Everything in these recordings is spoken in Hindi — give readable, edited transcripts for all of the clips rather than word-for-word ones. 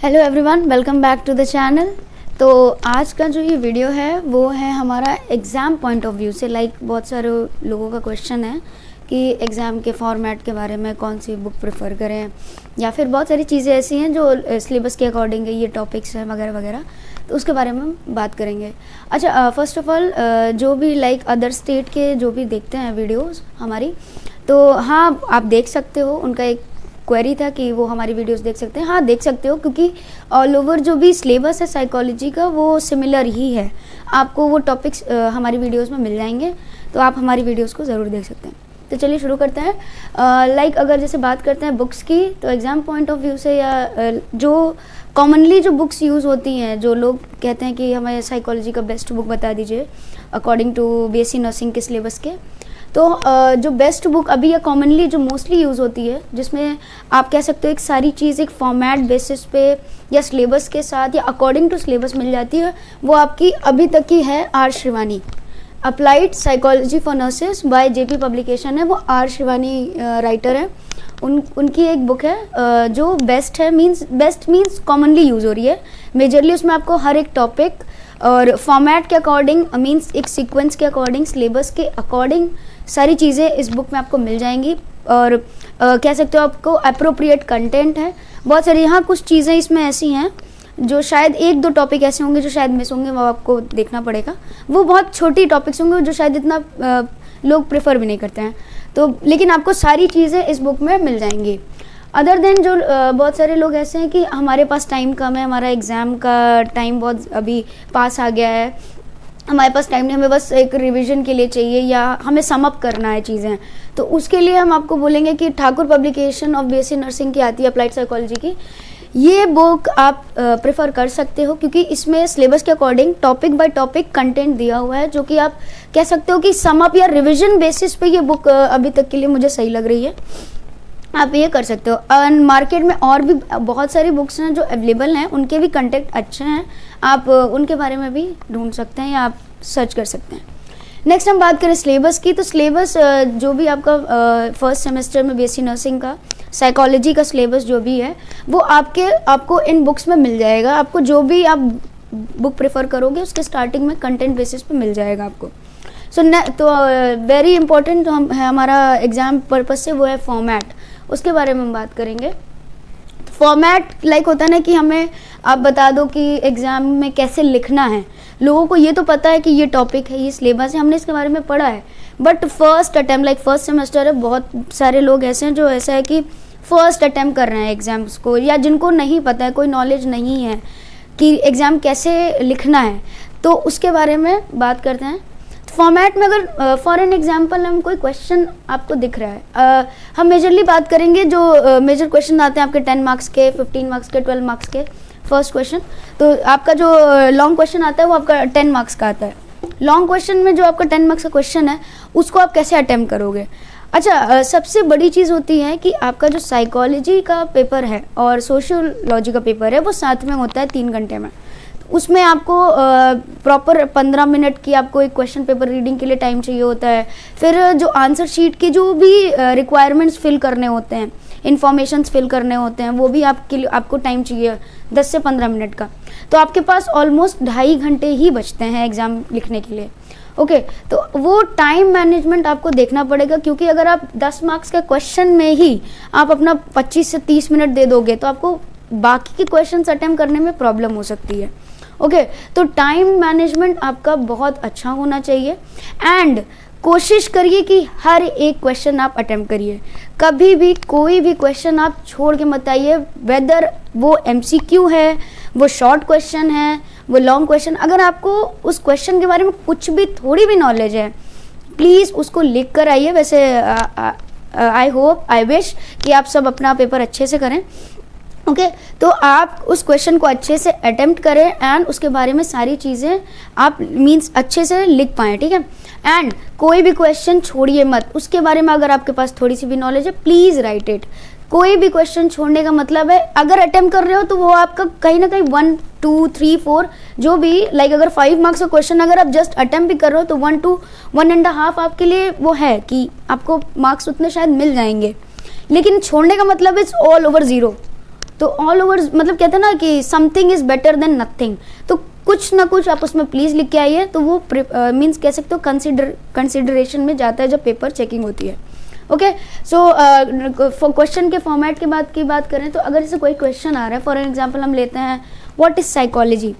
Hello everyone, welcome back to the channel. तो आज का जो ये वीडियो है वो है हमारा एग्ज़ाम पॉइंट ऑफ व्यू से। बहुत सारे लोगों का क्वेश्चन है कि एग्ज़ाम के फॉर्मेट के बारे में कौन सी बुक प्रेफर करें, या फिर बहुत सारी चीज़ें ऐसी हैं जो सिलेबस के अकॉर्डिंग ये टॉपिक्स हैं वगैरह वगैरह, तो उसके बारे में हम बात करेंगे। अच्छा, फर्स्ट ऑफ ऑल जो भी अदर स्टेट के जो भी देखते हैं वीडियोज़ हमारी, तो हाँ आप देख सकते हो। उनका एक क्वेरी था कि वो हमारी वीडियोस देख सकते हैं। हाँ देख सकते हो, क्योंकि ऑल ओवर जो भी सिलेबस है साइकोलॉजी का वो सिमिलर ही है। आपको वो टॉपिक्स हमारी वीडियोस में मिल जाएंगे, तो आप हमारी वीडियोस को ज़रूर देख सकते हैं। तो चलिए शुरू करते हैं। अगर जैसे बात करते हैं बुक्स की, तो एग्ज़ाम पॉइंट ऑफ व्यू से या जो कॉमनली जो बुक्स यूज़ होती हैं, जो लोग कहते हैं कि हमें साइकोलॉजी का बेस्ट बुक बता दीजिए अकॉर्डिंग टू बीएससी नर्सिंग के सिलेबस के, तो जो बेस्ट बुक अभी या कॉमनली जो मोस्टली यूज़ होती है, जिसमें आप कह सकते हो एक सारी चीज़ एक फॉर्मेट बेसिस पे या सिलेबस के साथ या अकॉर्डिंग टू सिलेबस मिल जाती है, वो आपकी अभी तक की है R Shrivani. Applied psychology for nurses by JP publication है, वो आर श्रीवानी राइटर है। उनकी एक बुक है जो बेस्ट है, बेस्ट मीन्स कॉमनली यूज़ हो रही है। मेजरली उसमें आपको हर एक टॉपिक और फॉर्मेट के अकॉर्डिंग मीन्स एक सीक्वेंस के अकॉर्डिंग, सिलेबस के अकॉर्डिंग सारी चीज़ें इस बुक में आपको मिल जाएंगी। और कह सकते हो आपको अप्रोप्रिएट कंटेंट है बहुत सारी। यहाँ कुछ चीज़ें इसमें ऐसी हैं जो शायद एक दो टॉपिक ऐसे होंगे जो शायद मिस होंगे, वो आपको देखना पड़ेगा। वो बहुत छोटी टॉपिक्स होंगे जो शायद इतना लोग प्रेफर भी नहीं करते हैं, तो लेकिन आपको सारी चीज़ें इस बुक में मिल जाएंगी। अदर देन जो बहुत सारे लोग ऐसे हैं कि हमारे पास टाइम कम है, हमारा एग्ज़ाम का टाइम बहुत अभी पास आ गया है, हमारे पास टाइम नहीं, हमें बस एक रिवीजन के लिए चाहिए या हमें सम अप करना है चीज़ें, तो उसके लिए हम आपको बोलेंगे कि Thakur publication of BSc nursing की आती है अप्लाइड साइकोलॉजी की। ये बुक आप प्रेफर कर सकते हो, क्योंकि इसमें सिलेबस के according topic by topic content दिया हुआ है, जो कि आप कह सकते हो कि सम अप या रिविजन बेसिस पे ये बुक अभी तक के लिए मुझे सही लग रही है। आप ये कर सकते हो। मार्केट में और भी बहुत सारी बुक्स हैं जो अवेलेबल हैं, उनके भी कंटेंट अच्छे हैं, आप उनके बारे में भी ढूंढ सकते हैं या आप सर्च कर सकते हैं। नेक्स्ट हम बात करें सिलेबस की, तो सिलेबस जो भी आपका फर्स्ट सेमेस्टर में बीएससी नर्सिंग का साइकोलॉजी का सिलेबस जो भी है, वो आपको इन बुक्स में मिल जाएगा। आपको जो भी आप बुक प्रेफर करोगे उसके स्टार्टिंग में कंटेंट बेसिस पे मिल जाएगा आपको। तो वेरी इंपॉर्टेंट जो है हमारा एग्ज़ाम पर्पज से, वो है फॉर्मेट। उसके बारे में हम बात करेंगे। फॉर्मेट होता है ना कि हमें आप बता दो कि एग्ज़ाम में कैसे लिखना है। लोगों को ये तो पता है कि ये टॉपिक है, ये सिलेबस है, हमने इसके बारे में पढ़ा है, but first attempt first semester है, बहुत सारे लोग ऐसे हैं जो ऐसा है कि फर्स्ट अटैम्प्ट कर रहे हैं एग्ज़ाम्स को, या जिनको नहीं पता है, कोई नॉलेज नहीं है कि एग्ज़ाम कैसे लिखना है, तो उसके बारे में बात करते हैं। फॉर्मेट में अगर फॉर एन एग्जाम्पल हम कोई क्वेश्चन आपको दिख रहा है, हम मेजरली बात करेंगे जो मेजर क्वेश्चन आते हैं आपके 10 मार्क्स के, 15 मार्क्स के, 12 मार्क्स के फर्स्ट क्वेश्चन। तो आपका जो लॉन्ग क्वेश्चन आता है वो आपका 10 मार्क्स का आता है। लॉन्ग क्वेश्चन में जो आपका 10 मार्क्स का क्वेश्चन है उसको आप कैसे अटेम्प्ट करोगे। अच्छा, सबसे बड़ी चीज़ होती है कि आपका जो साइकोलॉजी का पेपर है और सोशियोलॉजी का पेपर है वो साथ में होता है 3 घंटे में। उसमें आपको प्रॉपर 15 मिनट की आपको एक क्वेश्चन पेपर रीडिंग के लिए टाइम चाहिए होता है। फिर जो आंसर शीट के जो भी रिक्वायरमेंट्स फिल करने होते हैं, इन्फॉर्मेशंस फिल करने होते हैं, वो भी आपको टाइम चाहिए 10 से 15 मिनट का। तो आपके पास ऑलमोस्ट 2.5 घंटे ही बचते हैं एग्ज़ाम लिखने के लिए। ओके, तो वो टाइम मैनेजमेंट आपको देखना पड़ेगा, क्योंकि अगर आप 10 मार्क्स के क्वेश्चन में ही आप अपना 25 से 30 मिनट दे दोगे तो आपको बाकी के क्वेश्चन अटेम्प्ट करने में प्रॉब्लम हो सकती है। ओके, तो टाइम मैनेजमेंट आपका बहुत अच्छा होना चाहिए एंड कोशिश करिए कि हर एक क्वेश्चन आप अटेम्प्ट करिए। कभी भी कोई भी क्वेश्चन आप छोड़ के मत आइए, वेदर वो एमसीक्यू है, वो शॉर्ट क्वेश्चन है, वो लॉन्ग क्वेश्चन। अगर आपको उस क्वेश्चन के बारे में कुछ भी थोड़ी भी नॉलेज है, प्लीज़ उसको लिख कर आइए। वैसे आई होप, आई विश कि आप सब अपना पेपर अच्छे से करें। ओके, तो आप उस क्वेश्चन को अच्छे से अटेम्प्ट करें एंड उसके बारे में सारी चीज़ें आप मीन्स अच्छे से लिख पाएँ, ठीक है। एंड कोई भी क्वेश्चन छोड़िए मत, उसके बारे में अगर आपके पास थोड़ी सी भी नॉलेज है प्लीज़ राइट इट। कोई भी क्वेश्चन छोड़ने का मतलब है, अगर अटेम्प्ट कर रहे हो तो वो आपका कहीं ना कहीं 1, 2, 3, 4 जो भी अगर 5 मार्क्स का क्वेश्चन अगर आप जस्ट अटेम्प्ट भी कर रहे हो तो 1 to 1.5 आपके लिए वो है कि आपको मार्क्स उतने शायद मिल जाएंगे। लेकिन छोड़ने का मतलब इट्स ऑल ओवर 0। तो ऑल ओवर मतलब कहते हैं ना कि something is better than nothing, तो कुछ ना कुछ आप उसमें प्लीज़ लिख के आइए, तो वो मीन्स कह सकते हो कंसिडरेशन में जाता है जब पेपर चेकिंग होती है। ओके, सो क्वेश्चन के फॉर्मेट की बात करें तो अगर जैसे कोई क्वेश्चन आ रहा है, फॉर एग्जांपल हम लेते हैं व्हाट इज़ साइकोलॉजी,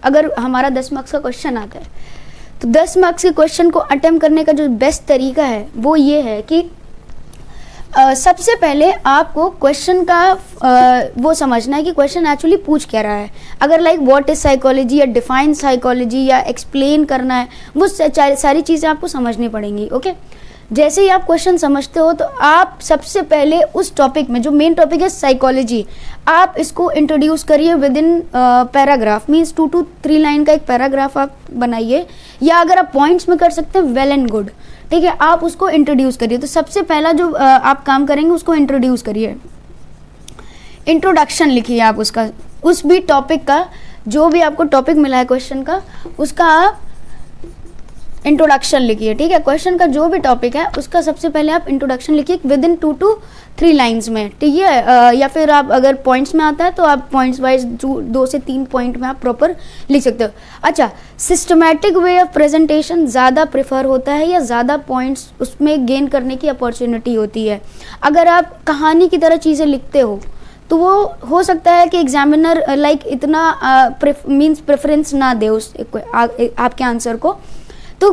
अगर हमारा 10 मार्क्स का क्वेश्चन आता है तो 10 मार्क्स के क्वेश्चन को अटेम्प्ट करने का जो बेस्ट तरीका है वो ये है कि सबसे पहले आपको क्वेश्चन का वो समझना है कि क्वेश्चन एक्चुअली पूछ क्या रहा है। अगर लाइक व्हाट इज साइकोलॉजी या डिफाइन साइकोलॉजी या एक्सप्लेन करना है, वो सारी चीज़ें आपको समझनी पड़ेंगी। ओके, जैसे ही आप क्वेश्चन समझते हो तो आप सबसे पहले उस टॉपिक में, जो मेन टॉपिक है साइकोलॉजी, आप इसको इंट्रोड्यूस करिए with in paragraph, means 2 to 3 line का एक पैराग्राफ आप बनाइए, या अगर आप पॉइंट्स में कर सकते हैं वेल एंड गुड, ठीक है, आप उसको इंट्रोड्यूस करिए। तो सबसे पहला जो आप काम करेंगे उसको इंट्रोड्यूस करिए, इंट्रोडक्शन लिखिए आप उसका, उस भी टॉपिक का, जो भी आपको टॉपिक मिला है क्वेश्चन का उसका आप इंट्रोडक्शन लिखिए, ठीक है। क्वेश्चन का जो भी टॉपिक है उसका सबसे पहले आप इंट्रोडक्शन लिखिए विद इन 2 to 3 लाइन्स में, ठीक है। या फिर आप अगर पॉइंट्स में आता है तो आप पॉइंट्स वाइज 2 से 3 पॉइंट में आप प्रॉपर लिख सकते हो। अच्छा, सिस्टमैटिक वे ऑफ प्रेजेंटेशन ज़्यादा प्रेफर होता है या ज़्यादा पॉइंट्स उसमें गेन करने की अपॉर्चुनिटी होती है। अगर आप कहानी की तरह चीज़ें लिखते हो तो वो हो सकता है कि एग्जामिनर लाइक इतना मीन्स प्रेफरेंस ना दे उस आपके आंसर को। तो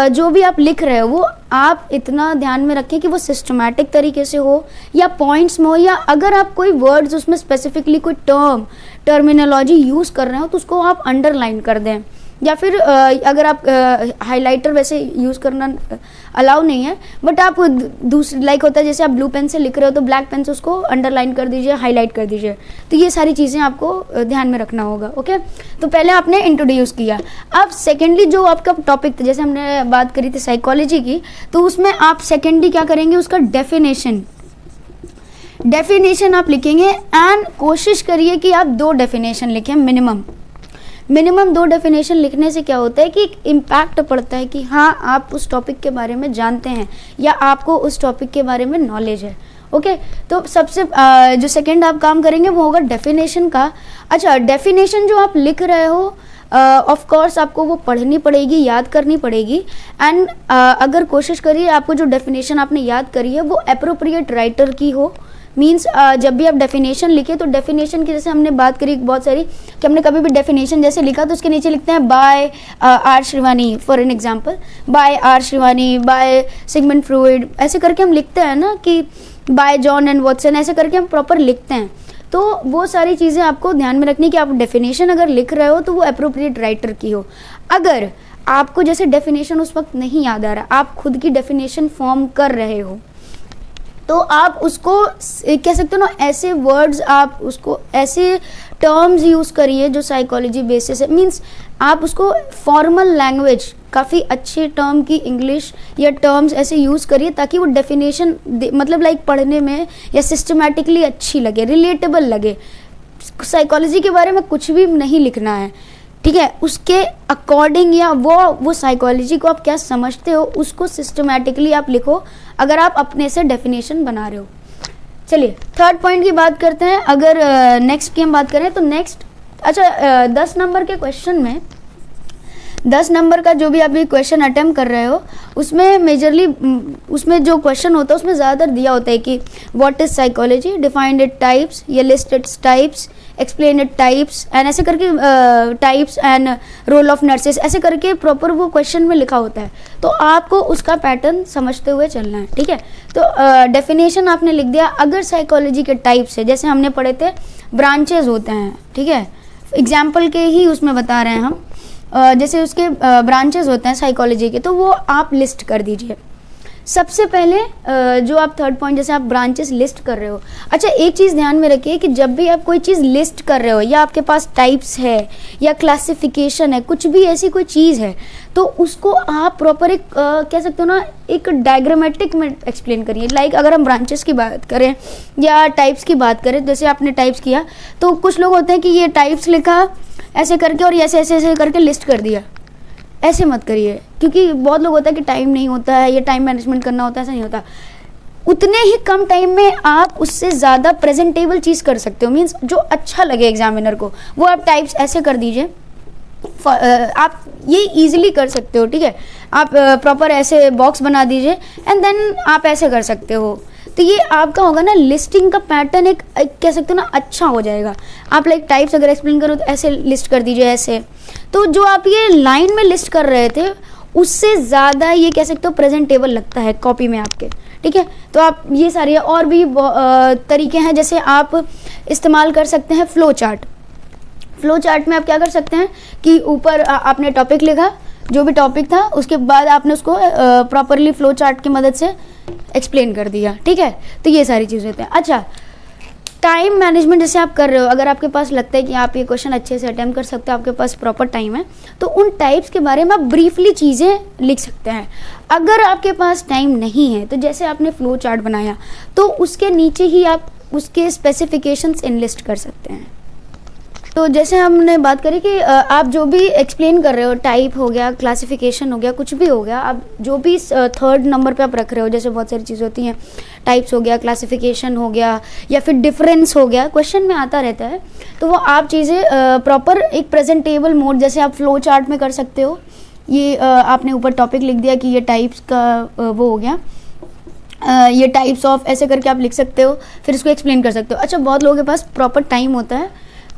जो भी आप लिख रहे हो वो आप इतना ध्यान में रखें कि वो सिस्टमैटिक तरीके से हो या पॉइंट्स में हो, या अगर आप कोई वर्ड्स उसमें स्पेसिफिकली कोई टर्मिनोलॉजी यूज़ कर रहे हो तो उसको आप अंडरलाइन कर दें, या फिर अगर आप हाइलाइटर वैसे यूज़ करना अलाउ नहीं है, बट आप दूसरी लाइक होता है जैसे आप ब्लू पेन से लिख रहे हो तो ब्लैक पेन से उसको अंडरलाइन कर दीजिए, हाईलाइट कर दीजिए। तो ये सारी चीज़ें आपको ध्यान में रखना होगा। ओके, तो पहले आपने इंट्रोड्यूस किया। अब सेकेंडली जो आपका टॉपिक था, जैसे हमने बात करी थी साइकोलॉजी की, तो उसमें आप सेकेंडली क्या करेंगे, उसका डेफिनेशन आप लिखेंगे, एंड कोशिश करिए कि आप 2 डेफिनेशन लिखें मिनिमम 2 डेफिनेशन लिखने से क्या होता है कि एक इम्पैक्ट पड़ता है कि हाँ आप उस टॉपिक के बारे में जानते हैं या आपको उस टॉपिक के बारे में नॉलेज है। ओके, तो सबसे जो सेकंड आप काम करेंगे वो होगा डेफिनेशन का। अच्छा, डेफिनेशन जो आप लिख रहे हो ऑफ कोर्स आपको वो पढ़नी पड़ेगी, याद करनी पड़ेगी, एंड अगर कोशिश करिए आपको जो डेफिनेशन आपने याद करी है वो अप्रोप्रिएट राइटर की हो। मीन्स जब भी आप डेफिनेशन लिखे तो डेफिनेशन की, जैसे हमने बात करी बहुत सारी कि हमने कभी भी डेफिनेशन जैसे लिखा तो उसके नीचे लिखते हैं by R Shrivani, for an example by R Shrivani, by Sigmund Freud, ऐसे करके हम लिखते हैं ना, कि बाय जॉन एंड वॉटसन, ऐसे करके हम प्रॉपर लिखते हैं। तो वो सारी चीज़ें आपको ध्यान में रखनी कि आप डेफिनेशन अगर लिख रहे हो तो वो अप्रोप्रिएट राइटर की हो। अगर आपको जैसे डेफिनेशन उस वक्त नहीं याद आ रहा, आप खुद की डेफिनेशन फॉर्म कर रहे हो, तो आप उसको कह सकते हो ना, ऐसे वर्ड्स आप उसको ऐसे टर्म्स यूज़ करिए जो साइकोलॉजी बेसिस है। मीन्स आप उसको फॉर्मल लैंग्वेज, काफ़ी अच्छे टर्म की इंग्लिश या टर्म्स ऐसे यूज़ करिए ताकि वो डेफिनेशन मतलब लाइक पढ़ने में या सिस्टमैटिकली अच्छी लगे, रिलेटेबल लगे। साइकोलॉजी के बारे में कुछ भी नहीं लिखना है, ठीक है, उसके अकॉर्डिंग या वो साइकोलॉजी को आप क्या समझते हो उसको सिस्टमैटिकली आप लिखो, अगर आप अपने से डेफिनेशन बना रहे हो। चलिए थर्ड पॉइंट की बात करते हैं। अगर नेक्स्ट की हम बात करें तो नेक्स्ट, अच्छा 10 नंबर के क्वेश्चन में 10 नंबर का जो भी आप क्वेश्चन अटेम्प्ट कर रहे हो उसमें मेजरली उसमें जो क्वेश्चन होता है उसमें ज़्यादातर दिया होता है कि what is psychology, defined it types या list its types, explain it types, and ऐसे करके types and role of nurses, ऐसे करके प्रॉपर वो क्वेश्चन में लिखा होता है। तो आपको उसका पैटर्न समझते हुए चलना है, ठीक है। तो डेफिनेशन आपने लिख दिया। अगर साइकोलॉजी के टाइप्स है, जैसे हमने पढ़े थे ब्रांचेज होते हैं, ठीक है, एग्जाम्पल के ही उसमें बता रहे हैं हम, जैसे उसके ब्रांचेस होते हैं साइकोलॉजी के, तो वो आप लिस्ट कर दीजिए। सबसे पहले जो आप थर्ड पॉइंट, जैसे आप ब्रांचेस लिस्ट कर रहे हो, अच्छा एक चीज़ ध्यान में रखिए कि जब भी आप कोई चीज़ लिस्ट कर रहे हो या आपके पास टाइप्स है या क्लासिफिकेशन है, कुछ भी ऐसी कोई चीज़ है, तो उसको आप प्रॉपर एक कह सकते हो ना, एक डायग्रामेटिक में एक्सप्लेन करिए। लाइक अगर हम ब्रांचेस की बात करें या टाइप्स की बात करें, जैसे आपने टाइप्स किया तो कुछ लोग होते हैं कि ये टाइप्स लिखा ऐसे करके और ऐसे ऐसे ऐसे करके लिस्ट कर दिया। ऐसे मत करिए, क्योंकि बहुत लोग होता है कि टाइम नहीं होता है या टाइम मैनेजमेंट करना होता है, ऐसा नहीं होता। उतने ही कम टाइम में आप उससे ज़्यादा प्रेजेंटेबल चीज़ कर सकते हो, मीन्स जो अच्छा लगे एग्जामिनर को वो आप टाइप्स ऐसे कर दीजिए। आप ये इजीली कर सकते हो, ठीक है। आप प्रॉपर ऐसे बॉक्स बना दीजिए एंड देन आप ऐसे कर सकते हो। तो ये आपका होगा ना लिस्टिंग का पैटर्न एक कह सकते हो ना अच्छा हो जाएगा। आप लाइक टाइप्स अगर एक्सप्लेन करो तो ऐसे लिस्ट कर दीजिए ऐसे। तो जो आप ये लाइन में लिस्ट कर रहे थे उससे ज़्यादा ये कह सकते हो प्रेजेंटेबल लगता है कॉपी में आपके, ठीक है। तो आप ये सारी और भी तरीके हैं, जैसे आप इस्तेमाल कर सकते हैं फ्लो चार्ट। फ्लो चार्ट में आप क्या कर सकते हैं कि ऊपर आपने टॉपिक लिखा, जो भी टॉपिक था उसके बाद आपने उसको प्रॉपरली फ्लो चार्ट की मदद से एक्सप्लेन कर दिया, ठीक है। तो ये सारी चीज़ें होती हैं। अच्छा, टाइम मैनेजमेंट जैसे आप कर रहे हो, अगर आपके पास लगता है कि आप ये क्वेश्चन अच्छे से अटेम्प्ट कर सकते हो, आपके पास प्रॉपर टाइम है, तो उन टाइप्स के बारे में आप ब्रीफली चीज़ें लिख सकते हैं। अगर आपके पास टाइम नहीं है तो जैसे आपने फ्लो चार्ट बनाया तो उसके नीचे ही आप उसके स्पेसिफिकेशंस इनलिस्ट कर सकते हैं। तो जैसे हमने बात करी कि आप जो भी एक्सप्लेन कर रहे हो, टाइप हो गया, क्लासिफिकेशन हो गया, कुछ भी हो गया, आप जो भी थर्ड नंबर पे आप रख रहे हो, जैसे बहुत सारी चीज़ें होती हैं, टाइप्स हो गया, क्लासिफिकेशन हो गया या फिर डिफरेंस हो गया, क्वेश्चन में आता रहता है। तो वो आप चीज़ें प्रॉपर एक प्रेजेंटेबल मोड जैसे आप फ्लो चार्ट में कर सकते हो। ये आपने ऊपर टॉपिक लिख दिया कि ये टाइप्स का वो हो गया, ये टाइप्स ऑफ ऐसे करके आप लिख सकते हो, फिर इसको एक्सप्लेन कर सकते हो। अच्छा, बहुत लोगों के पास प्रॉपर टाइम होता है,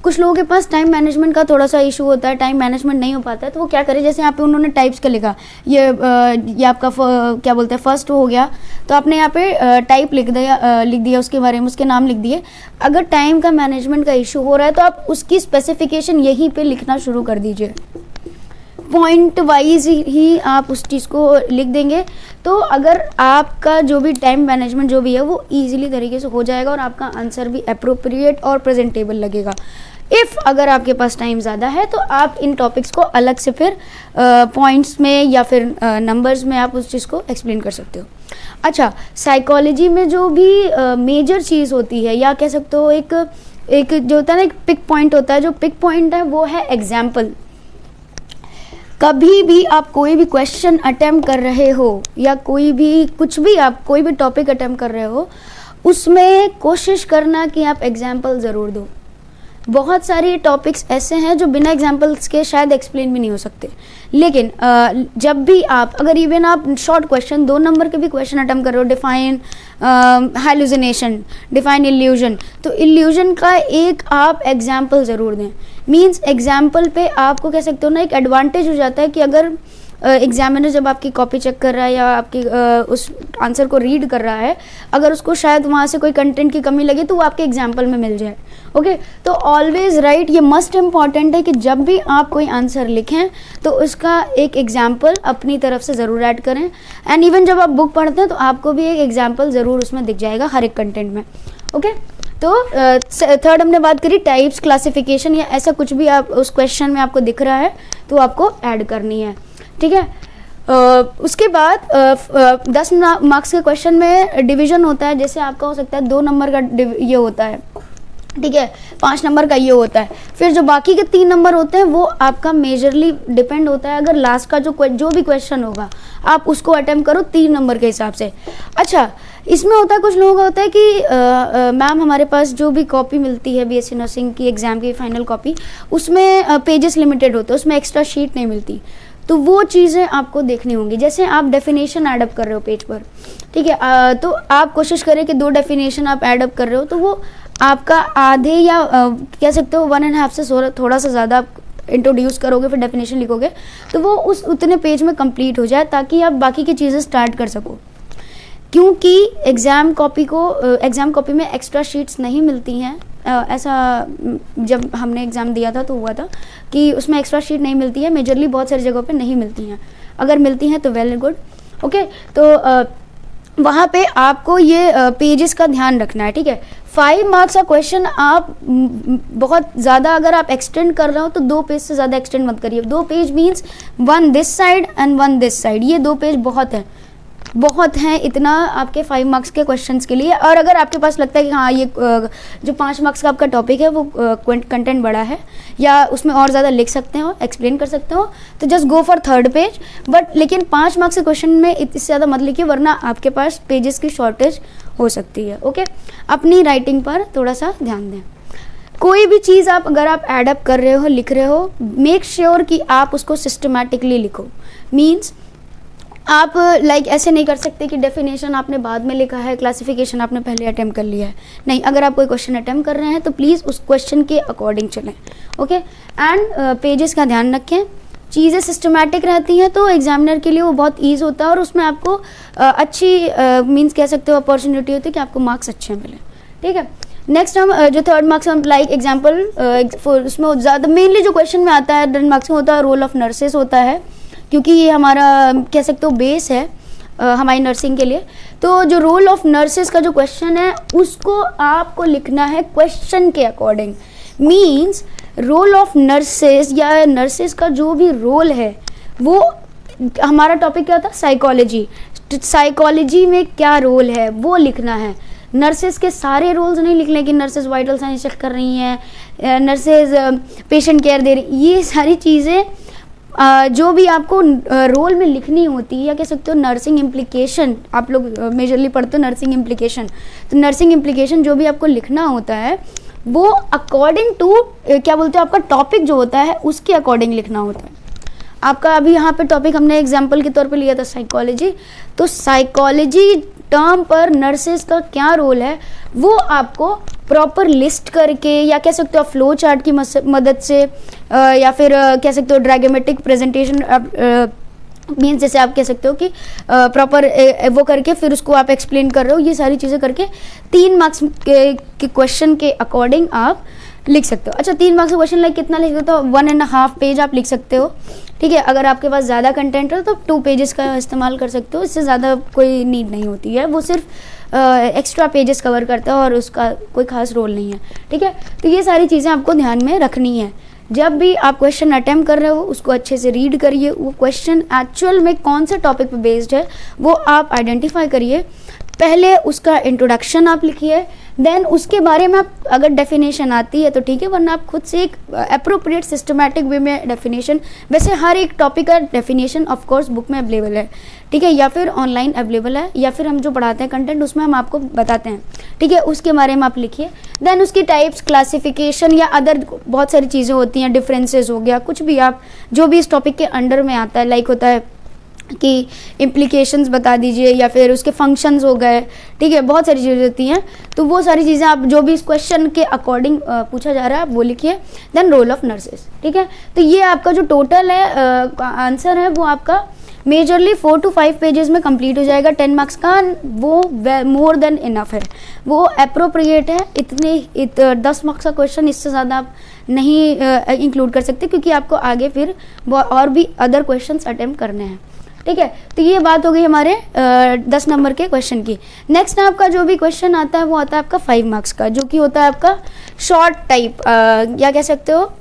कुछ लोगों के पास टाइम मैनेजमेंट का थोड़ा सा इशू होता है, टाइम मैनेजमेंट नहीं हो पाता है, तो वो क्या करें, जैसे यहाँ पे उन्होंने टाइप्स का लिखा, ये आपका क्या बोलते हैं फर्स्ट हो गया, तो आपने यहाँ पे टाइप लिख दिया उसके बारे में, उसके नाम लिख दिए। अगर टाइम का मैनेजमेंट का इशू हो रहा है तो आप उसकी स्पेसिफिकेशन यहीं पे लिखना शुरू कर दीजिए, पॉइंट वाइज ही आप उस चीज़ को लिख देंगे। तो अगर आपका जो भी टाइम मैनेजमेंट जो भी है वो ईजिली तरीके से हो जाएगा और आपका आंसर भी अप्रोप्रिएट और प्रेजेंटेबल लगेगा। इफ़ अगर आपके पास टाइम ज़्यादा है तो आप इन टॉपिक्स को अलग से फिर पॉइंट्स में या फिर नंबर्स में आप उस चीज़ को एक्सप्लेन कर सकते हो। अच्छा, साइकोलॉजी में जो भी मेजर चीज़ होती है, या कह सकते हो एक जो होता है ना, एक पिक पॉइंट होता है, जो पिक पॉइंट है वो है एग्जाम्पल। कभी भी आप कोई भी क्वेश्चन अटेम्प्ट कर रहे हो या कोई भी कुछ भी आप कोई भी टॉपिक अटेम्प्ट कर रहे हो, उसमें कोशिश करना कि आप एग्जाम्पल ज़रूर दो। बहुत सारे टॉपिक्स ऐसे हैं जो बिना एग्जाम्पल्स के शायद एक्सप्लेन भी नहीं हो सकते, लेकिन जब भी आप अगर इवन आप शॉर्ट क्वेश्चन 2 नंबर के भी क्वेश्चन अटेम्प्ट कर रहे हो, डिफाइन हैलुसिनेशन, डिफाइन इल्यूजन, तो इल्यूजन का एक आप एग्जाम्पल ज़रूर दें। मीन्स एग्जाम्पल पे आपको कह सकते हो ना एक एडवांटेज हो जाता है कि अगर एग्जामिनर जब आपकी कॉपी चेक कर रहा है या आपकी उस आंसर को रीड कर रहा है, अगर उसको शायद वहाँ से कोई कंटेंट की कमी लगे तो वो आपके एग्जाम्पल में मिल जाए। ओके, तो ऑलवेज राइट, ये मस्ट इम्पॉर्टेंट है कि जब भी आप कोई आंसर लिखें तो उसका एक एग्जाम्पल अपनी तरफ से ज़रूर ऐड करें। एंड इवन जब आप बुक पढ़ते हैं तो आपको भी एक एग्जाम्पल ज़रूर उसमें दिख जाएगा हर एक कंटेंट में। ओके, तो थर्ड हमने बात करी टाइप्स, क्लासिफिकेशन, या ऐसा कुछ भी आप उस क्वेश्चन में आपको दिख रहा है तो आपको ऐड करनी है, ठीक है। उसके बाद 10 मार्क्स के क्वेश्चन में डिवीजन होता है, जैसे आपका हो सकता है 2 नंबर का ये होता है, ठीक है, 5 नंबर का ये होता है। फिर जो बाकी के 3 नंबर होते हैं वो आपका मेजरली डिपेंड होता है, अगर लास्ट का जो भी क्वेश्चन होगा आप उसको अटेम्प्ट करो 3 नंबर के हिसाब से। अच्छा, इसमें होता है कुछ लोगों का होता है कि मैम हमारे पास जो भी कॉपी मिलती है बीएससी नर्सिंग की एग्ज़ाम की फाइनल कॉपी, उसमें पेजेस लिमिटेड होते हैं, उसमें एक्स्ट्रा शीट नहीं मिलती। तो वो चीज़ें आपको देखनी होंगी। जैसे आप डेफिनेशन ऐडअप कर रहे हो पेज पर, ठीक है, तो आप कोशिश करें कि 2 डेफिनेशन आप ऐडअप कर रहे हो तो वो आपका आधे या कह सकते हो 1.5 से थोड़ा सा ज़्यादा आप इंट्रोड्यूस करोगे, फिर डेफिनेशन लिखोगे तो वो उस उतने पेज में कंप्लीट हो जाए ताकि आप बाकी की चीज़ें स्टार्ट कर सको। क्योंकि एग्ज़ाम कॉपी में एक्स्ट्रा शीट्स नहीं मिलती हैं। ऐसा जब हमने एग्ज़ाम दिया था तो हुआ था कि उसमें एक्स्ट्रा शीट नहीं मिलती है, मेजरली बहुत सारी जगहों पे नहीं मिलती हैं। अगर मिलती हैं तो वेल गुड। ओके, तो वहाँ पे आपको ये पेजेस का ध्यान रखना है, ठीक है। 5 मार्क्स का क्वेश्चन आप बहुत ज़्यादा अगर आप एक्सटेंड कर रहे हो तो 2 पेज से ज़्यादा एक्सटेंड मत करिए। 2 page means 1 this side and 1 this side, ये 2 पेज बहुत है। बहुत हैं इतना आपके 5 मार्क्स के क्वेश्चंस के लिए। और अगर आपके पास लगता है कि हाँ ये जो 5 मार्क्स का आपका टॉपिक है वो कंटेंट बड़ा है या उसमें और ज़्यादा लिख सकते हो, एक्सप्लेन कर सकते हो, तो just go for 3rd page. But लेकिन 5 मार्क्स के क्वेश्चन में इससे ज़्यादा मत लिखिए, वरना आपके पास पेजेस की शॉर्टेज हो सकती है। ओके, अपनी राइटिंग पर थोड़ा सा ध्यान दें। कोई भी चीज़ आप अगर आप एडअप कर रहे हो, लिख रहे हो, मेक श्योर कि आप उसको सिस्टमैटिकली लिखो। मीन्स आप ऐसे नहीं कर सकते कि डेफिनेशन आपने बाद में लिखा है, क्लासिफिकेशन आपने पहले अटेम्प्ट कर लिया है। नहीं, अगर आप कोई क्वेश्चन अटेम्प्ट कर रहे हैं तो प्लीज़ उस क्वेश्चन के अकॉर्डिंग चलें। ओके, एंड पेजेस का ध्यान रखें। चीज़ें सिस्टमैटिक रहती हैं तो एग्जामिनर के लिए वो बहुत ईज होता है और उसमें आपको अच्छी मीन्स कह सकते हो अपॉर्चुनिटी होती है कि आपको मार्क्स अच्छे मिले। ठीक है, नेक्स्ट हम जो 3rd मार्क्स हम एग्जाम्पल उसमें ज़्यादा मेनली जो क्वेश्चन में आता है 3rd मार्क्स में होता है रोल ऑफ नर्सेस होता है, क्योंकि ये हमारा कह सकते हो बेस है हमारी नर्सिंग के लिए। तो जो रोल ऑफ नर्सेस का जो क्वेश्चन है उसको आपको लिखना है क्वेश्चन के according. Means role of nurses या नर्सेस का जो भी रोल है वो हमारा टॉपिक क्या था, साइकोलॉजी। साइकोलॉजी में क्या रोल है वो लिखना है। नर्सेस के सारे रोल्स नहीं लिखने कि नर्सेस वाइटल साइंस चेक कर रही हैं, नर्सेस पेशेंट केयर दे रही, ये सारी चीज़ें जो भी आपको रोल में लिखनी होती है, या कह सकते हो नर्सिंग इम्प्लीकेशन, आप लोग मेजरली पढ़ते हो नर्सिंग इम्प्लीकेशन, तो नर्सिंग इम्प्लीकेशन जो भी आपको लिखना होता है वो अकॉर्डिंग टू क्या बोलते हो आपका टॉपिक जो होता है उसके अकॉर्डिंग लिखना होता है। आपका अभी यहाँ पे टॉपिक हमने एग्जाम्पल के तौर पे लिया था साइकोलॉजी, तो साइकोलॉजी टर्म पर नर्सेस का क्या रोल है वो आपको प्रॉपर लिस्ट करके, या कह सकते हो फ्लो चार्ट की मदद से, या फिर कह सकते हो ड्रामेटिक प्रेजेंटेशन मीन्स जैसे आप कह सकते हो कि प्रॉपर वो करके फिर उसको आप एक्सप्लेन कर रहे हो, ये सारी चीज़ें करके 3 मार्क्स के क्वेश्चन के अकॉर्डिंग आप लिख सकते हो। अच्छा, 3 मार्क्स का क्वेश्चन कितना लिख सकते हो, 1.5 पेज आप लिख सकते हो। ठीक है, अगर आपके पास ज़्यादा कंटेंट है तो 2 पेजेस का इस्तेमाल कर सकते हो, इससे ज़्यादा कोई नीड नहीं होती है, वो सिर्फ एक्स्ट्रा पेजेस कवर करता है और उसका कोई खास रोल नहीं है। ठीक है, तो ये सारी चीज़ें आपको ध्यान में रखनी है। जब भी आप क्वेश्चन अटेम्प्ट कर रहे हो उसको अच्छे से रीड करिए, वो क्वेश्चन एक्चुअल में कौन से टॉपिक पे बेस्ड है वो आप आइडेंटिफाई करिए। पहले उसका इंट्रोडक्शन आप लिखिए, देन उसके बारे में आप अगर डेफिनेशन आती है तो ठीक है, वरना आप खुद से एक अप्रोप्रिएट सिस्टमैटिक वे में डेफिनेशन, वैसे हर एक टॉपिक का डेफिनेशन ऑफ कोर्स बुक में अवेलेबल है, ठीक है, या फिर ऑनलाइन अवेलेबल है, या फिर हम जो पढ़ाते हैं कंटेंट उसमें हम आपको बताते हैं। ठीक है, उसके बारे में आप लिखिए। देन उसकी टाइप्स, क्लासिफिकेशन या अदर बहुत सारी चीज़ें होती हैं, डिफरेंसेस हो गया, कुछ भी आप जो भी इस टॉपिक के अंडर में आता है, लाइक होता है कि इम्प्लीकेशंस बता दीजिए, या फिर उसके फंक्शंस हो गए। ठीक है, बहुत सारी चीज़ें होती हैं, तो वो सारी चीज़ें आप जो भी इस क्वेश्चन के अकॉर्डिंग पूछा जा रहा है आप वो लिखिए। Then role of nurses. ठीक है, तो ये आपका जो टोटल है आंसर है वो आपका मेजरली 4 to 5 पेजेस में कंप्लीट हो जाएगा। 10 मार्क्स का वो मोर देन इनफ है, वो अप्रोप्रिएट है। 10 मार्क्स का क्वेश्चन इससे ज़्यादा आप नहीं इंक्लूड कर सकते, क्योंकि आपको आगे फिर और भी अदर क्वेश्चंस अटेम्प्ट करने हैं। ठीक है, तो ये बात हो गई हमारे 10 नंबर के क्वेश्चन की। नेक्स्ट आपका जो भी क्वेश्चन आता है वो आता है आपका 5 मार्क्स का, जो कि होता है आपका शॉर्ट टाइप, या कह सकते हो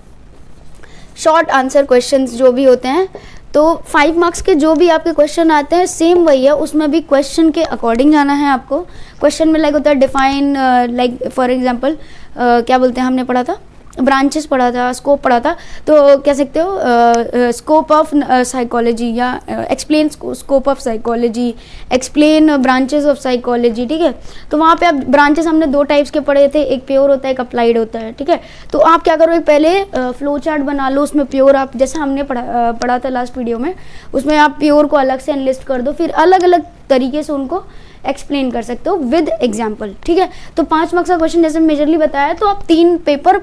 शॉर्ट आंसर क्वेश्चंस जो भी होते हैं। तो 5 मार्क्स के जो भी आपके क्वेश्चन आते हैं सेम वही है, उसमें भी क्वेश्चन के अकॉर्डिंग जाना है आपको। क्वेश्चन में लाइक होता है डिफाइन, लाइक फॉर एग्जांपल क्या बोलते हैं, हमने पढ़ा था ब्रांचेस पढ़ा था, स्कोप पढ़ा था, तो कह सकते हो स्कोप ऑफ साइकोलॉजी, या explain scope of psychology, explain branches of psychology. ठीक है, तो वहाँ पे अब ब्रांचेस हमने 2 टाइप्स के पढ़े थे, एक प्योर होता है, एक अप्लाइड होता है। ठीक है, तो आप क्या करो, पहले फ्लो चार्ट बना लो, उसमें प्योर आप जैसे हमने पढ़ा था लास्ट वीडियो में, उसमें आप प्योर को अलग से एनलिस्ट कर दो, फिर अलग अलग तरीके से उनको एक्सप्लेन कर सकते हो विद एग्जाम्पल। ठीक है, तो 5 मार्क्स का क्वेश्चन जैसे मेजरली बताया, तो आप 3 पेपर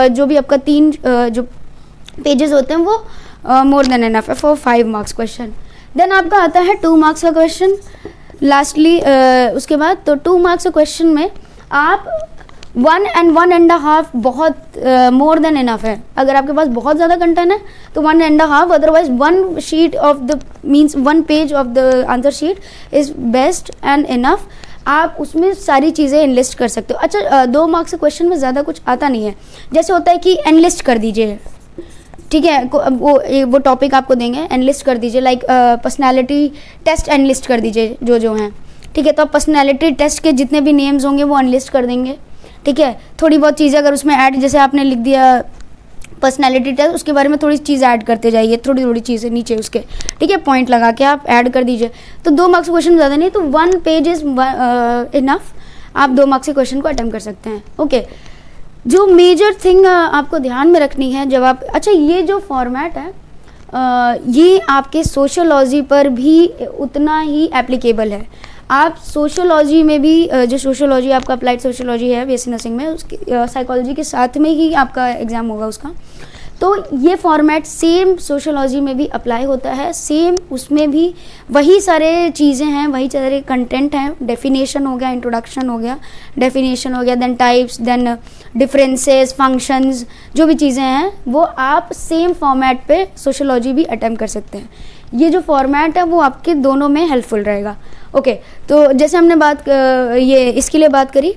जो भी आपका 3 जो पेजेस होते हैं वो मोर देन एनफ है फॉर 5 मार्क्स क्वेश्चन। देन आपका आता है 2 मार्क्स का क्वेश्चन लास्टली उसके बाद। तो 2 मार्क्स के क्वेश्चन में आप 1 and 1.5 बहुत मोर देन इनफ है। अगर आपके पास बहुत ज़्यादा कंटेंट है तो 1.5, otherwise 1 sheet of the means 1 page of the answer sheet is best and enough. आप उसमें सारी चीज़ें एनलिस्ट कर सकते हो। अच्छा, 2 मार्क्स के क्वेश्चन में ज़्यादा कुछ आता नहीं है, जैसे होता है कि एनलिस्ट कर दीजिए, ठीक है, वो टॉपिक आपको देंगे, एनलिस्ट कर दीजिए, लाइक पर्सनालिटी टेस्ट एनलिस्ट कर दीजिए जो हैं, ठीक है। तो आप पर्सनालिटी टेस्ट के जितने भी नेम्स होंगे वो अनलिस्ट कर देंगे, ठीक है। थोड़ी बहुत चीज़ें अगर उसमें ऐड, जैसे आपने लिख दिया पर्सनालिटी टेस्ट, उसके बारे में थोड़ी चीज़ ऐड करते जाइए, थोड़ी थोड़ी चीज़ें नीचे उसके, ठीक है, पॉइंट लगा के आप ऐड कर दीजिए। तो 2 मार्क्स क्वेश्चन ज़्यादा नहीं, तो 1 पेज इज़ इनफ, आप 2 मार्क्स के क्वेश्चन को अटेम्प्ट कर सकते हैं, ओके। जो मेजर थिंग आपको ध्यान में रखनी है जब आप, अच्छा ये जो फॉर्मेट है ये आपके सोशियोलॉजी पर भी उतना ही एप्लीकेबल है। आप सोशियोलॉजी में भी जो सोशियोलॉजी आपका अप्लाइड सोशियोलॉजी है बीएससी नर्सिंग में, उसकी साइकोलॉजी के साथ में ही आपका एग्ज़ाम होगा उसका, तो ये फॉर्मेट सेम सोशियोलॉजी में भी अप्लाई होता है, सेम उसमें भी वही सारे चीज़ें हैं, वही सारे कंटेंट हैं। डेफिनेशन हो गया, इंट्रोडक्शन हो गया, डेफिनेशन हो गया, then types, then differences, functions, जो भी चीज़ें हैं वो आप सेम फॉर्मेट पे सोशियोलॉजी भी अटेम्प्ट कर सकते हैं। ये जो फॉर्मेट है वो आपके दोनों में हेल्पफुल रहेगा, ओके। तो जैसे हमने ये इसके लिए बात करी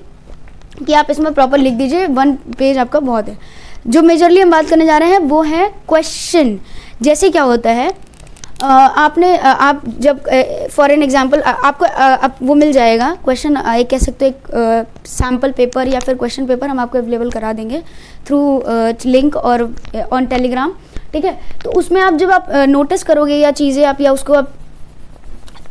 कि आप इसमें प्रॉपर लिख दीजिए, 1 पेज आपका बहुत है। जो मेजरली हम बात करने जा रहे हैं वो है क्वेश्चन। जैसे क्या होता है, आप जब फॉर एन एग्जांपल आपको आप वो मिल जाएगा क्वेश्चन, एक कह सकते हो एक सैम्पल पेपर या फिर क्वेश्चन पेपर हम आपको अवेलेबल करा देंगे थ्रू लिंक और ऑन टेलीग्राम, ठीक है। तो उसमें आप जब आप नोटिस करोगे या चीज़ें आप या उसको आप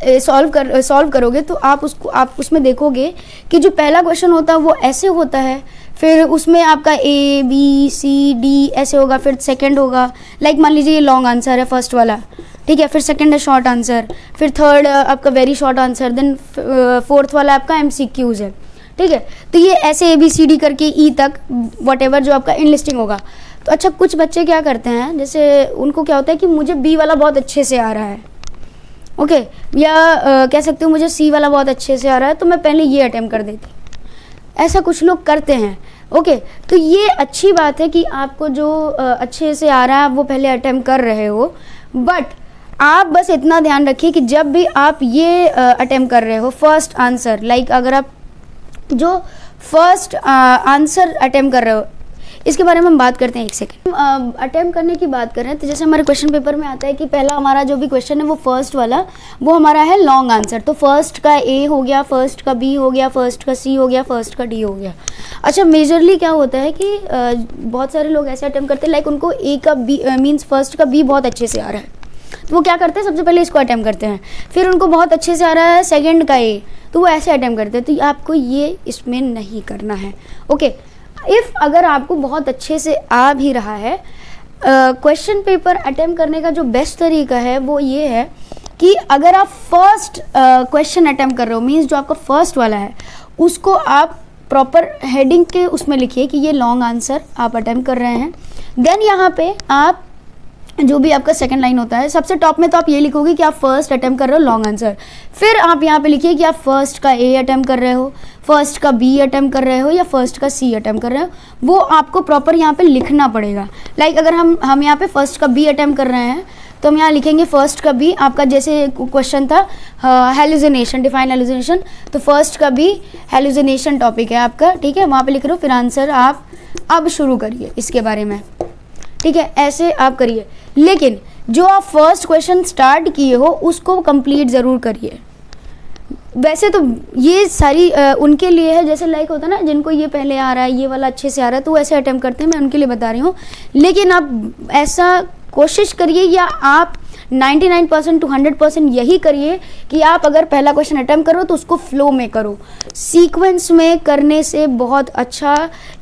सॉल्व करोगे तो आप उसमें देखोगे कि जो पहला क्वेश्चन होता है वो ऐसे होता है, फिर उसमें आपका A B C D ऐसे होगा, फिर सेकंड होगा, लाइक मान लीजिए ये लॉन्ग आंसर है फर्स्ट वाला, ठीक है, फिर सेकंड है शॉर्ट आंसर, फिर थर्ड आपका very short answer, then fourth वाला आपका MCQs है, ठीक है। तो ये ऐसे ABCD करके E तक वॉटेवर जो आपका इनलिस्टिंग होगा। तो अच्छा कुछ बच्चे क्या करते हैं, जैसे उनको क्या होता है कि मुझे B वाला बहुत अच्छे से आ रहा है, ओके, या कह सकते हो मुझे C वाला बहुत अच्छे से आ रहा है तो मैं पहले ये अटेम्प्ट कर देती, ऐसा कुछ लोग करते हैं, ओके। तो ये अच्छी बात है कि आपको जो अच्छे से आ रहा है वो पहले अटेम्प्ट कर रहे हो, बट आप बस इतना ध्यान रखिए कि जब भी आप ये अटेम्प्ट कर रहे हो फर्स्ट आंसर, लाइक अगर आप जो फर्स्ट आंसर अटेम्प्ट कर रहे हो, इसके बारे में हम बात करते हैं एक सेकेंड। अटेम्प्ट करने की बात करें तो जैसे हमारे क्वेश्चन पेपर में आता है कि पहला हमारा जो भी क्वेश्चन है वो फर्स्ट वाला वो हमारा है लॉन्ग आंसर, तो फर्स्ट का A हो गया, फर्स्ट का B हो गया, फर्स्ट का C हो गया, फर्स्ट का D हो गया। अच्छा मेजरली क्या होता है कि बहुत सारे लोग ऐसे अटेम्प्ट करते हैं, लाइक उनको A का B मीन्स फर्स्ट का B बहुत अच्छे से आ रहा है, तो वो क्या करते हैं सबसे पहले इसको अटेम्प्ट करते हैं, फिर उनको बहुत अच्छे से आ रहा है सेकेंड का A, तो वो ऐसे अटेम्प्ट करते हैं। तो आपको ये इसमें नहीं करना है, ओके। इफ़ अगर आपको बहुत अच्छे से आ भी रहा है, क्वेश्चन पेपर अटेम्प्ट करने का जो बेस्ट तरीका है वो ये है कि अगर आप फर्स्ट क्वेश्चन अटेम्प्ट कर रहे हो, मीन्स जो आपका फर्स्ट वाला है उसको आप प्रॉपर हेडिंग के उसमें लिखिए कि ये लॉन्ग आंसर आप अटेम्प्ट कर रहे हैं। देन यहाँ पे आप जो भी आपका सेकंड लाइन होता है सबसे टॉप में तो आप ये लिखोगे कि आप फर्स्ट अटेम्प्ट कर रहे हो लॉन्ग आंसर, फिर आप यहाँ पे लिखिए कि आप फर्स्ट का A अटेम्प्ट कर रहे हो, फर्स्ट का B अटेम्प्ट कर रहे हो या फर्स्ट का C अटेम्प्ट कर रहे हो, वो आपको प्रॉपर यहाँ पे लिखना पड़ेगा। लाइक अगर हम यहाँ पे फर्स्ट का B अटेम्प्ट कर रहे हैं तो हम यहाँ लिखेंगे फर्स्ट का B, आपका जैसे क्वेश्चन था हेलुसिनेशन, डिफाइन हेलुसिनेशन, तो फर्स्ट का B हेलुसिनेशन टॉपिक है आपका, ठीक है, वहाँ पे लिख रहे हो, फिर आंसर आप अब शुरू करिए इसके बारे में, ठीक है, ऐसे आप करिए। लेकिन जो आप फर्स्ट क्वेश्चन स्टार्ट किए हो उसको कंप्लीट ज़रूर करिए। वैसे तो ये सारी उनके लिए है, जैसे लाइक होता है ना जिनको ये पहले आ रहा है, ये वाला अच्छे से आ रहा है तो वो ऐसे अटेम्प्ट करते हैं, मैं उनके लिए बता रही हूँ। लेकिन आप ऐसा कोशिश करिए या आप 99% to 100% यही करिए कि आप अगर पहला क्वेश्चन अटेम्प्ट करो तो उसको फ्लो में करो, सीक्वेंस में करने से बहुत अच्छा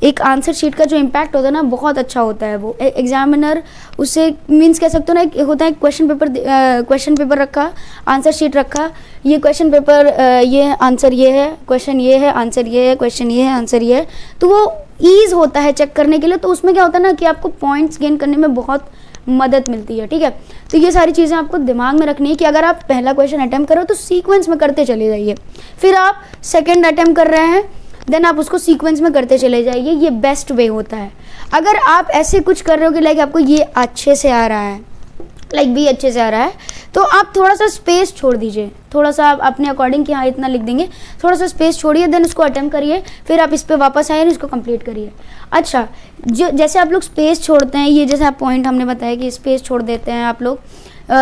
एक आंसर शीट का जो इम्पैक्ट होता है ना बहुत अच्छा होता है। वो एग्जामिनर उससे मीन्स कह सकते हो ना, होता है क्वेश्चन पेपर रखा, आंसर शीट रखा, ये क्वेश्चन पेपर ये आंसर ये है, क्वेश्चन ये है, आंसर ये है, क्वेश्चन ये है, आंसर ये है, तो वो ईज होता है चेक करने के लिए। तो उसमें क्या होता है ना कि आपको पॉइंट्स गेन करने में बहुत मदद मिलती है, ठीक है। तो ये सारी चीज़ें आपको दिमाग में रखनी है कि अगर आप पहला क्वेश्चन अटेम्प्ट करो तो सीक्वेंस में करते चले जाइए, फिर आप सेकंड अटेम्प्ट कर रहे हैं देन आप उसको सीक्वेंस में करते चले जाइए, ये बेस्ट वे होता है। अगर आप ऐसे कुछ कर रहे हो कि लाइक आपको ये अच्छे से आ रहा है लाइक बी अच्छे से आ रहा है, तो आप थोड़ा सा स्पेस छोड़ दीजिए, थोड़ा सा आप अपने अकॉर्डिंग कि हाँ इतना लिख देंगे, थोड़ा सा स्पेस छोड़िए, देन उसको अटेम्प्ट करिए, फिर आप इस पर वापस आइए, इसको कंप्लीट करिए। अच्छा, जो जैसे आप लोग स्पेस छोड़ते हैं, ये जैसे आप पॉइंट हमने बताया कि स्पेस छोड़ देते हैं आप लोग,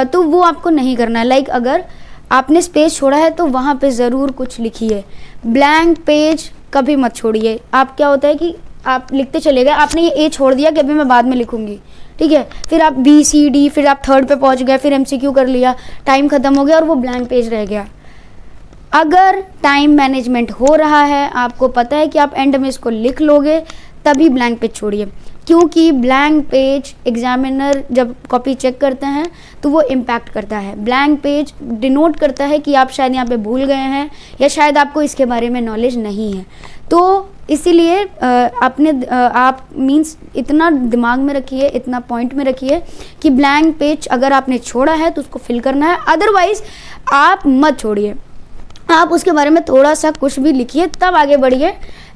तो वो आपको नहीं करना है। लाइक अगर आपने स्पेस छोड़ा है तो वहाँ पे ज़रूर कुछ लिखिए, ब्लैंक पेज कभी मत छोड़िए। आप क्या होता है कि आप लिखते चले गए, आपने ये ए छोड़ दिया कि अभी मैं बाद में लिखूंगी, ठीक है, फिर आप बी सी डी, फिर आप थर्ड पे पहुंच गए, फिर एमसीक्यू कर लिया, टाइम खत्म हो गया और वो ब्लैंक पेज रह गया। अगर टाइम मैनेजमेंट हो रहा है, आपको पता है कि आप एंड में इसको लिख लोगे, तभी ब्लैंक पेज छोड़िए, क्योंकि ब्लैंक पेज एग्जामिनर जब कॉपी चेक करते हैं तो वो इम्पैक्ट करता है। ब्लैंक पेज डिनोट करता है कि आप शायद यहाँ पे भूल गए हैं या शायद आपको इसके बारे में नॉलेज नहीं है। तो इसीलिए आप मीन्स इतना दिमाग में रखिए, इतना पॉइंट में रखिए कि ब्लैंक पेज अगर आपने छोड़ा है तो उसको फिल करना है, अदरवाइज आप मत छोड़िए। आप उसके बारे में थोड़ा सा कुछ भी लिखिए, तब आगे बढ़िए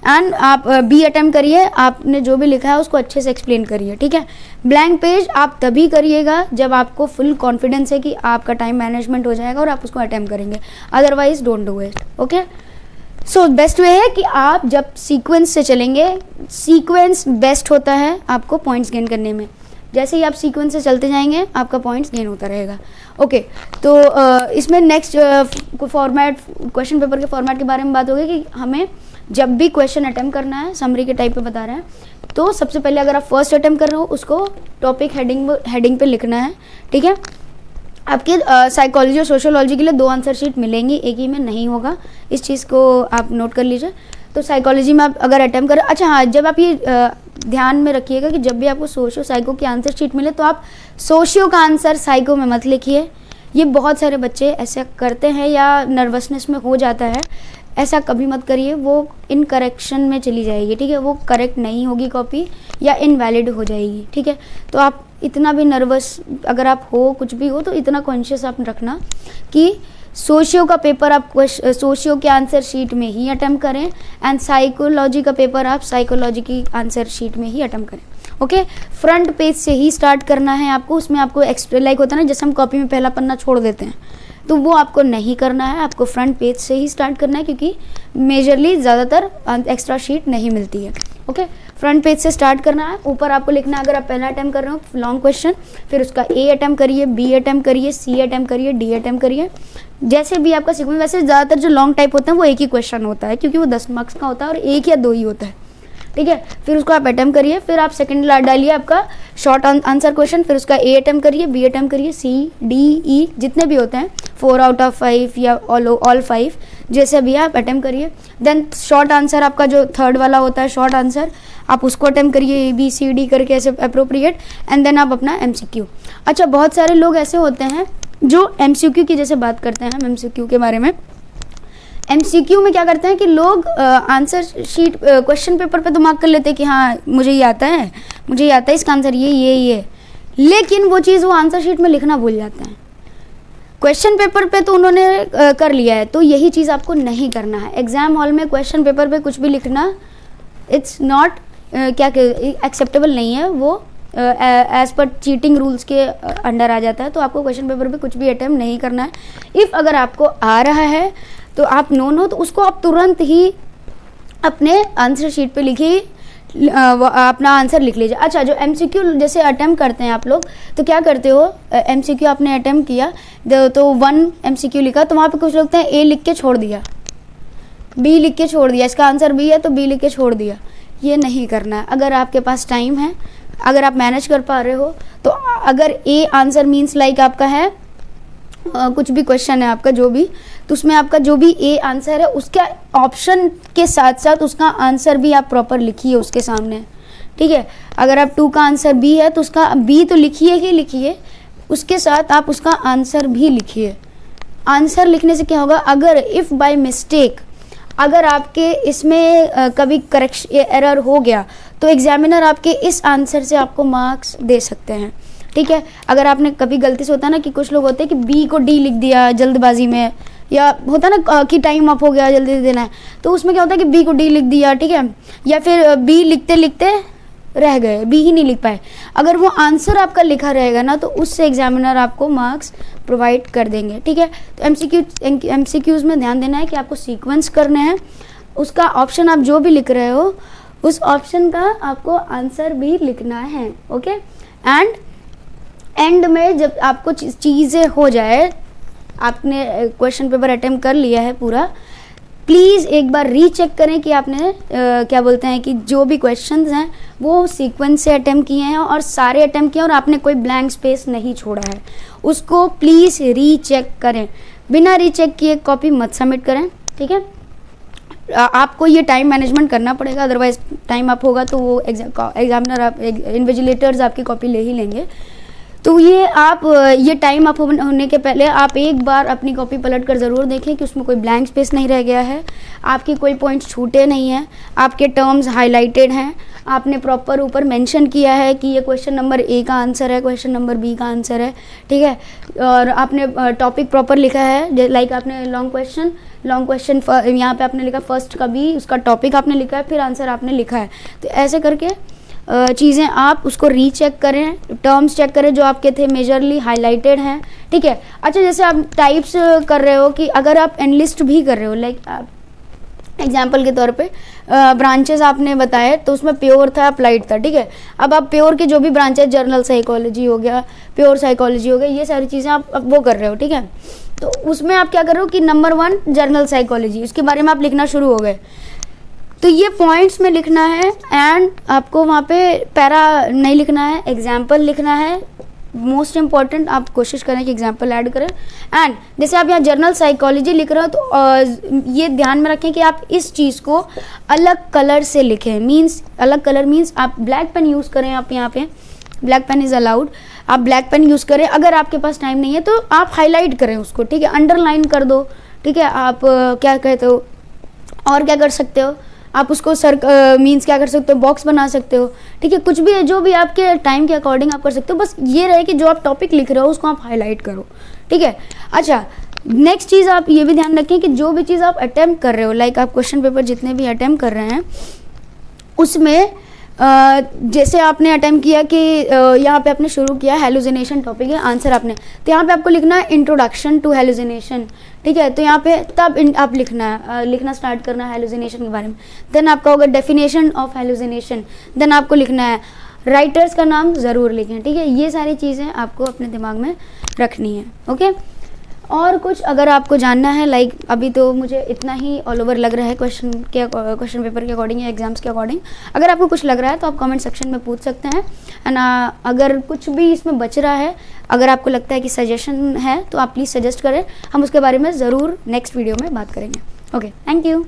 एंड आप बी अटेम्प्ट करिए, आपने जो भी लिखा है उसको अच्छे से एक्सप्लेन करिए, ठीक है। ब्लैंक पेज आप तभी करिएगा जब आपको फुल कॉन्फिडेंस है कि आपका टाइम मैनेजमेंट हो जाएगा और आप उसको अटेम्प्ट करेंगे, otherwise don't do it, okay. So best way है कि आप जब सीक्वेंस से चलेंगे, सीक्वेंस बेस्ट होता है आपको पॉइंट्स गेन करने में। जैसे ही आप सीक्वेंस से चलते जाएंगे आपका पॉइंट्स गेन होता रहेगा, ओके। तो इसमें नेक्स्ट फॉर्मेट, क्वेश्चन पेपर के फॉर्मेट के बारे में बात होगी कि हमें जब भी क्वेश्चन अटेम्प्ट करना है, समरी के टाइप पे बता रहे हैं, तो सबसे पहले अगर आप फर्स्ट अटेम्प्ट कर रहे हो उसको टॉपिक हेडिंग पे लिखना है, ठीक है। आपके साइकोलॉजी और सोशियोलॉजी के लिए 2 आंसर शीट मिलेंगी, एक ही में नहीं होगा, इस चीज़ को आप नोट कर लीजिए। तो साइकोलॉजी में आप अगर अटेम्प्ट करें, अच्छा हाँ, जब आप ये ध्यान में रखिएगा कि जब भी आपको सोशियो साइको की आंसर शीट मिले तो आप सोशियो का आंसर साइको में मत लिखिए। ये बहुत सारे बच्चे ऐसा करते हैं या नर्वसनेस में हो जाता है, ऐसा कभी मत करिए, वो इनकरेक्शन में चली जाएगी, ठीक है, वो करेक्ट नहीं होगी कॉपी या इनवैलिड हो जाएगी, ठीक है। तो आप इतना भी नर्वस अगर आप हो, कुछ भी हो, तो इतना कॉन्शियस आप रखना कि सोशियो का पेपर आप सोशियो के आंसर शीट में ही अटेम्प्ट करें एंड साइकोलॉजी का पेपर आप साइकोलॉजी की आंसर शीट में ही अटेम्प्ट करें, ओके। फ्रंट पेज से ही स्टार्ट करना है आपको, उसमें आपको एक्स्ट्रा लाइक होता है ना, जैसे हम कॉपी में पहला पन्ना छोड़ देते हैं, तो वो आपको नहीं करना है, आपको फ्रंट पेज से ही स्टार्ट करना है, क्योंकि मेजरली ज़्यादातर एक्स्ट्रा शीट नहीं मिलती है, ओके। फ्रंट पेज से स्टार्ट करना है, ऊपर आपको लिखना है, अगर आप पहला अटेम्प्ट कर रहे हो लॉन्ग क्वेश्चन, फिर उसका ए अटेम्प्ट करिए, बी अटेम्प्ट करिए, सी अटेम्प्ट करिए, डी अटेम्प्ट करिए, जैसे भी आपका सीक्वेंस। वैसे ज़्यादातर जो लॉन्ग टाइप होते हैं वो एक ही क्वेश्चन होता है, क्योंकि वो 10 मार्क्स का होता है और 1 या 2 ही होता है, ठीक है। फिर उसको आप अटेम्प्ट करिए, फिर आप सेकंड डालिए आपका शॉर्ट आंसर क्वेश्चन, फिर उसका ए अटेम्प्ट करिए, बी अटेम्प्ट करिए, सी डी ई जितने भी होते हैं 4 आउट ऑफ 5 या ऑल 5 जैसे भी आप अटेम्प्ट करिए। देन शॉर्ट आंसर आपका जो थर्ड वाला होता है शॉर्ट आंसर, आप उसको अटेम्प्ट करिए, ए बी सी डी करके ऐसे अप्रोप्रिएट, एंड देन आप अपना एमसीक्यू। अच्छा, बहुत सारे लोग ऐसे होते हैं जो एमसीक्यू की जैसे बात करते हैं, हम एमसीक्यू के बारे में, एमसीक्यू में क्या करते हैं कि लोग आंसर शीट क्वेश्चन पेपर पे तो मार्क कर लेते हैं कि हाँ मुझे ये आता है, मुझे ये आता है, इसका आंसर ये, लेकिन वो चीज़ वो आंसर शीट में लिखना भूल जाते हैं। क्वेश्चन पेपर पे तो उन्होंने कर लिया है, तो यही चीज़ आपको नहीं करना है। एग्जाम हॉल में क्वेश्चन पेपर पे कुछ भी लिखना इट्स नॉट एक्सेप्टेबल नहीं है, वो एज पर चीटिंग रूल्स के अंडर आ जाता है। तो आपको क्वेश्चन पेपर पे कुछ भी अटेम्प्ट नहीं करना है। इफ़ अगर आपको आ रहा है तो आप नो तो उसको आप तुरंत ही अपने आंसर शीट पे लिखिए, अपना आंसर लिख लीजिए। अच्छा, जो एमसीक्यू जैसे अटेम्प्ट करते हैं आप लोग, तो क्या करते हो, एमसीक्यू आपने अटेम्प्ट किया तो 1 एमसीक्यू लिखा, तो वहाँ पे कुछ लोग ए लिख के छोड़ दिया, बी लिख के छोड़ दिया, इसका आंसर बी है तो बी लिख के छोड़ दिया। ये नहीं करना है। अगर आपके पास टाइम है, अगर आप मैनेज कर पा रहे हो, तो अगर ए आंसर मीन्स लाइक आपका है कुछ भी क्वेश्चन है आपका जो भी, तो उसमें आपका जो भी ए आंसर है उसका ऑप्शन के साथ साथ उसका आंसर भी आप प्रॉपर लिखिए उसके सामने, ठीक है। अगर आप 2 का आंसर बी है तो उसका बी तो लिखिए ही लिखिए, उसके साथ आप उसका आंसर भी लिखिए। आंसर लिखने से क्या होगा, अगर इफ़ बाय मिस्टेक अगर आपके इसमें कभी करेक्शन एरर हो गया तो एग्जामिनर आपके इस आंसर से आपको मार्क्स दे सकते हैं, ठीक है। अगर आपने कभी गलती से, होता है ना कि कुछ लोग होते हैं कि बी को डी लिख दिया जल्दबाजी में, या होता है ना कि टाइम अप हो गया जल्दी देना है, तो उसमें क्या होता है कि बी को डी लिख दिया, ठीक है। या फिर बी लिखते लिखते रह गए, बी ही नहीं लिख पाए, अगर वो आंसर आपका लिखा रहेगा ना तो उससे एग्जामिनर आपको मार्क्स प्रोवाइड कर देंगे, ठीक है। तो एमसीक्यूज़ में ध्यान देना है कि आपको सीक्वेंस करने हैं, उसका ऑप्शन आप जो भी लिख रहे हो उस ऑप्शन का आपको आंसर भी लिखना है, ओके। एंड में जब आपको चीज़ें हो जाए, आपने क्वेश्चन पेपर अटेम्प्ट कर लिया है पूरा, प्लीज़ एक बार रीचेक करें कि आपने क्या बोलते हैं कि जो भी क्वेश्चंस हैं वो सीक्वेंस से अटेम्प्ट किए हैं और सारे अटेम्प्ट किए और आपने कोई ब्लैंक स्पेस नहीं छोड़ा है, उसको प्लीज़ रीचेक करें। बिना रीचेक किए कॉपी मत सबमिट करें, ठीक है। आपको ये टाइम मैनेजमेंट करना पड़ेगा, अदरवाइज टाइम अप होगा तो वो एग्जामिनर आप इन्विजिलेटर्स आपकी कॉपी ले ही लेंगे। तो ये टाइम अप होने के पहले आप एक बार अपनी कॉपी पलट कर ज़रूर देखें कि उसमें कोई ब्लैंक स्पेस नहीं रह गया है, आपकी कोई पॉइंट्स छूटे नहीं हैं, आपके टर्म्स हाईलाइटेड हैं, आपने प्रॉपर ऊपर मेंशन किया है कि ये क्वेश्चन नंबर ए का आंसर है, क्वेश्चन नंबर बी का आंसर है, ठीक है। और आपने टॉपिक प्रॉपर लिखा है, लाइक आपने लॉन्ग क्वेश्चन यहाँ पे आपने लिखा फर्स्ट का बी, उसका टॉपिक आपने लिखा है, फिर आंसर आपने लिखा है। तो ऐसे करके चीज़ें आप उसको रीचेक करें, टर्म्स चेक करें जो आपके थे मेजरली हाईलाइटेड हैं, ठीक है। अच्छा, जैसे आप टाइप्स कर रहे हो कि अगर आप एनलिस्ट भी कर रहे हो, लाइक आप एग्जाम्पल के तौर पे ब्रांचेस आपने बताए तो उसमें प्योर था, अप्लाइड था, ठीक है। अब आप प्योर के जो भी ब्रांचेस, जर्नल साइकोलॉजी हो गया, प्योर साइकोलॉजी हो गया, ये सारी चीज़ें आप वो कर रहे हो, ठीक है। तो उसमें आप क्या कर रहे हो कि नंबर 1 जर्नल साइकोलॉजी, उसके बारे में आप लिखना शुरू हो गए, तो ये पॉइंट्स में लिखना है एंड आपको वहाँ पे पैरा नहीं लिखना है, एग्जाम्पल लिखना है। मोस्ट इम्पॉर्टेंट आप कोशिश करें कि एग्जाम्पल ऐड करें। एंड जैसे आप यहाँ जर्नल साइकोलॉजी लिख रहे हो तो ये ध्यान में रखें कि आप इस चीज़ को अलग कलर से लिखें, मीन्स अलग कलर मीन्स आप ब्लैक पेन यूज़ करें, आप यहाँ पे ब्लैक पेन इज़ अलाउड, आप ब्लैक पेन यूज़ करें। अगर आपके पास टाइम नहीं है तो आप हाईलाइट करें उसको, ठीक है, अंडरलाइन कर दो, ठीक है। आप क्या कहते हो और क्या कर सकते हो, आप उसको मीन्स क्या कर सकते हो, बॉक्स बना सकते हो, ठीक है। कुछ भी है जो भी आपके टाइम के अकॉर्डिंग आप कर सकते हो, बस ये रहे कि जो आप टॉपिक लिख रहे हो उसको आप हाईलाइट करो, ठीक है। अच्छा, नेक्स्ट चीज़ आप ये भी ध्यान रखें कि जो भी चीज़ आप अटेम्प्ट कर रहे हो, लाइक आप क्वेश्चन पेपर जितने भी अटेम्प्ट कर रहे हैं उसमें जैसे आपने अटेम्प्ट किया कि यहाँ पे आपने शुरू किया हेलुसिनेशन टॉपिक है, आंसर आपने, तो यहाँ पे आपको लिखना है इंट्रोडक्शन टू हेलुसिनेशन, ठीक है। तो यहाँ पे तब आप लिखना स्टार्ट करना है हेलुसिनेशन के बारे में। देन आपका होगा डेफिनेशन ऑफ हेलुसिनेशन, देन आपको लिखना है राइटर्स का नाम ज़रूर लिखें, ठीक है। ये सारी चीज़ें आपको अपने दिमाग में रखनी है, ओके। और कुछ अगर आपको जानना है, लाइक अभी तो मुझे इतना ही ऑल ओवर लग रहा है क्वेश्चन पेपर के अकॉर्डिंग या एग्जाम्स के अकॉर्डिंग। अगर आपको कुछ लग रहा है तो आप कमेंट सेक्शन में पूछ सकते हैं। एंड अगर कुछ भी इसमें बच रहा है, अगर आपको लगता है कि सजेशन है तो आप प्लीज़ सजेस्ट करें, हम उसके बारे में ज़रूर नेक्स्ट वीडियो में बात करेंगे। Okay, thank you.